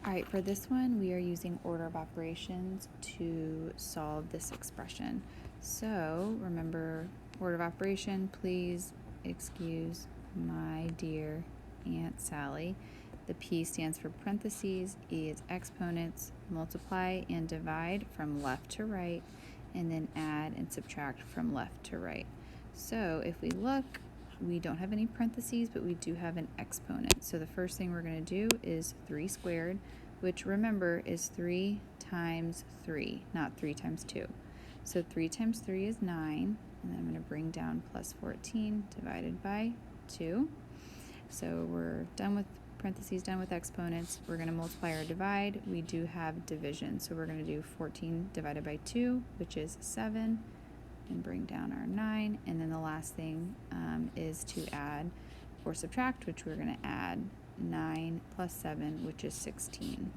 All right, for this one, we are using order of operations to solve this expression. So remember, order of operation, please excuse my dear Aunt Sally. The P stands for parentheses, E is exponents, multiply and divide from left to right, and then add and subtract from left to right. So if we look, we don't have any parentheses, but we do have an exponent. So the first thing we're going to do is 3 squared, which remember is 3 times 3, not 3 times 2. So 3 times 3 is 9, and then I'm going to bring down plus 14 divided by 2. So we're done with parentheses, done with exponents. We're going to multiply or divide. We do have division, so we're going to do 14 divided by 2, which is 7. And bring down our 9, and then the last thing is to add or subtract, which we're going to add 9 plus 7, which is 16.